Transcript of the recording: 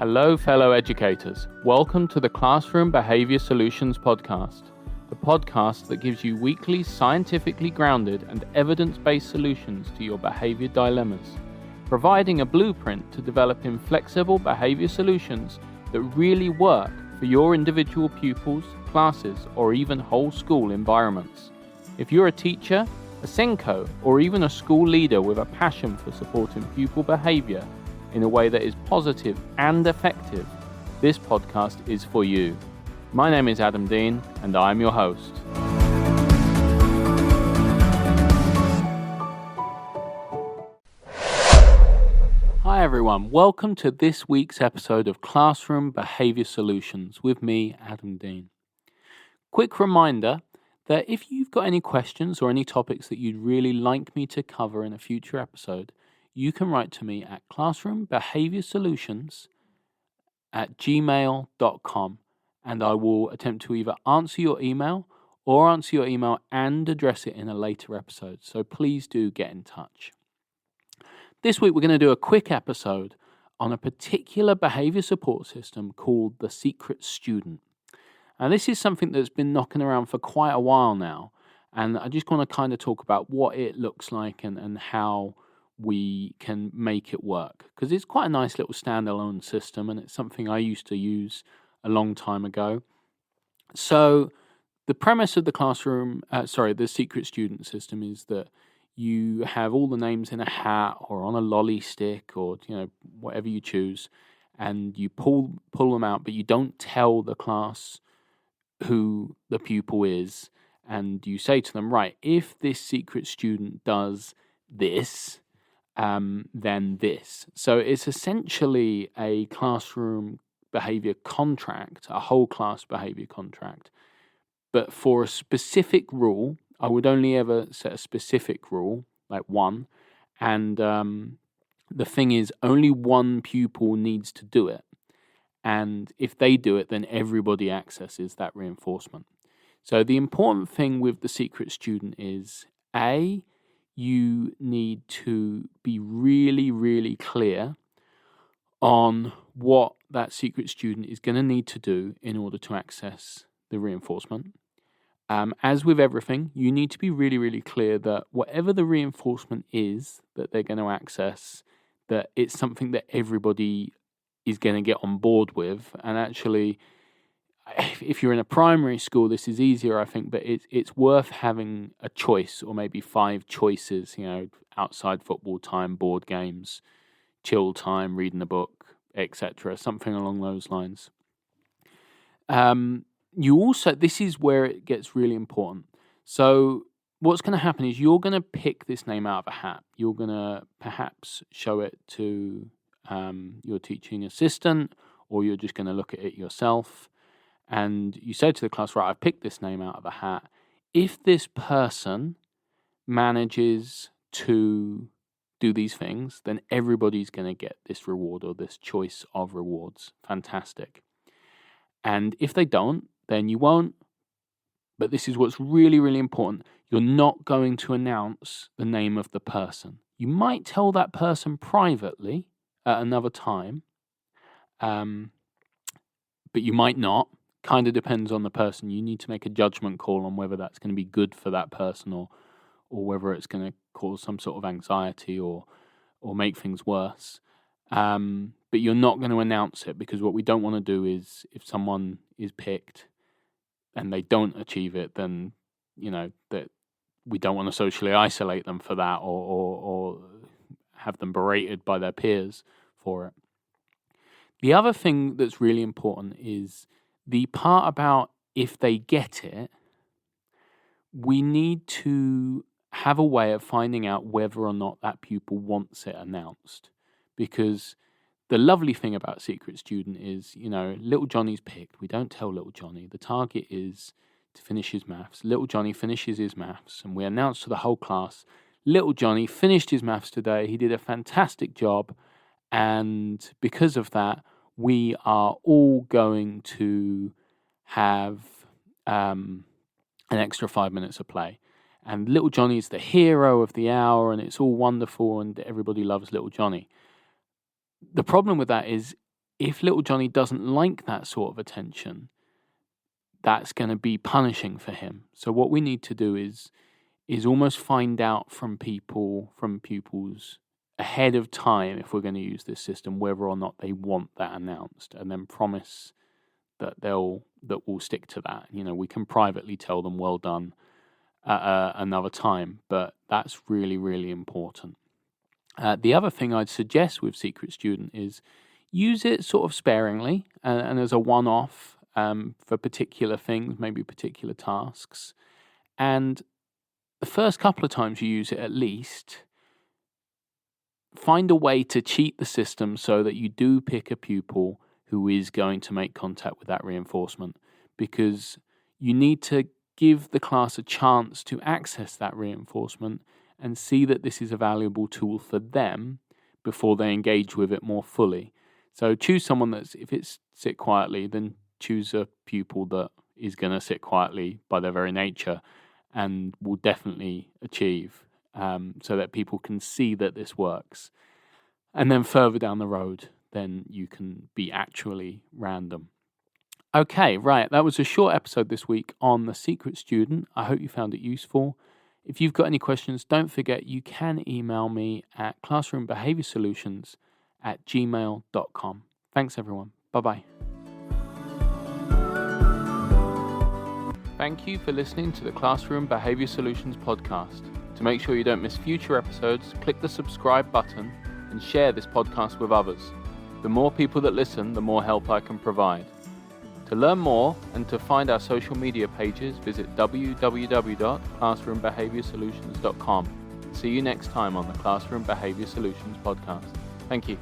Hello, fellow educators. Welcome to the Classroom Behaviour Solutions podcast, the podcast that gives you weekly, scientifically grounded and evidence-based solutions to your behaviour dilemmas, providing a blueprint to developing flexible behaviour solutions that really work for your individual pupils, classes, or even whole school environments. If you're a teacher, a Senko, or even a school leader with a passion for supporting pupil behaviour in a way that is positive and effective, this podcast is for you. My name is Adam Dean, and I'm your host. Hi everyone, welcome to this week's episode of Classroom Behaviour Solutions with me, Adam Dean. Quick reminder that if you've got any questions or any topics that you'd really like me to cover in a future episode, you can write to me at classroombehaviorsolutions@gmail.com, and I will attempt to either answer your email or answer your email and address it in a later episode. So please do get in touch. This week we're going to do a quick episode on a particular behaviour support system called the Secret Student. Now this is something that's been knocking around for quite a while now, and I just want to kind of talk about what it looks like and how we can make it work, because it's quite a nice little standalone system and it's something I used to use a long time ago. So the premise of the Secret Student system is that you have all the names in a hat or on a lolly stick or whatever you choose, and you pull them out, but you don't tell the class who the pupil is, and you say to them, right, if this secret student does this, then this. So it's essentially a classroom behaviour contract, a whole class behaviour contract. But for a specific rule, I would only ever set a specific rule, like one. And the thing is, only one pupil needs to do it. And if they do it, then everybody accesses that reinforcement. So the important thing with the secret student is, A, you need to be really, really clear on what that secret student is going to need to do in order to access the reinforcement. As with everything, you need to be really, really clear that whatever the reinforcement is that they're going to access, that it's something that everybody is going to get on board with. And actually, if you're in a primary school, this is easier, I think, but it's worth having a choice, or maybe 5 choices, outside football time, board games, chill time, reading a book, etc., something along those lines. This is where it gets really important. So what's going to happen is you're going to pick this name out of a hat. You're going to perhaps show it to your teaching assistant, or you're just going to look at it yourself. And you say to the class, right, I've picked this name out of a hat. If this person manages to do these things, then everybody's going to get this reward or this choice of rewards. Fantastic. And if they don't, then you won't. But this is what's really, really important. You're not going to announce the name of the person. You might tell that person privately at another time, but you might not. Kind of depends on the person. You need to make a judgment call on whether that's going to be good for that person or whether it's going to cause some sort of anxiety or make things worse. But you're not going to announce it, because what we don't want to do is, if someone is picked and they don't achieve it, then that we don't want to socially isolate them for that or have them berated by their peers for it. The other thing that's really important is the part about if they get it. We need to have a way of finding out whether or not that pupil wants it announced. Because the lovely thing about Secret Student is, little Johnny's picked. We don't tell little Johnny. The target is to finish his maths. Little Johnny finishes his maths, and we announce to the whole class, little Johnny finished his maths today. He did a fantastic job. And because of that, we are all going to have an extra 5 minutes of play. And little Johnny's the hero of the hour, and it's all wonderful, and everybody loves little Johnny. The problem with that is if little Johnny doesn't like that sort of attention, that's going to be punishing for him. So what we need to do is almost find out from pupils ahead of time, if we're going to use this system, whether or not they want that announced, and then promise that we'll stick to that. We can privately tell them well done at another time, but that's really, really important. The other thing I'd suggest with Secret Student is use it sort of sparingly and as a one-off for particular things, maybe particular tasks. And the first couple of times you use it, at least, find a way to cheat the system so that you do pick a pupil who is going to make contact with that reinforcement, because you need to give the class a chance to access that reinforcement and see that this is a valuable tool for them before they engage with it more fully. So choose someone if it's sit quietly, then choose a pupil that is going to sit quietly by their very nature and will definitely achieve, so that people can see that this works. And then further down the road, then you can be actually random. Okay, right. That was a short episode this week on the Secret Student. I hope you found it useful. If you've got any questions, don't forget you can email me at classroombehaviorsolutions@gmail.com. Thanks, everyone. Bye-bye. Thank you for listening to the Classroom Behaviour Solutions podcast. To make sure you don't miss future episodes, click the subscribe button and share this podcast with others. The more people that listen, the more help I can provide. To learn more and to find our social media pages, visit www.classroombehaviorsolutions.com. See you next time on the Classroom Behaviour Solutions podcast. Thank you.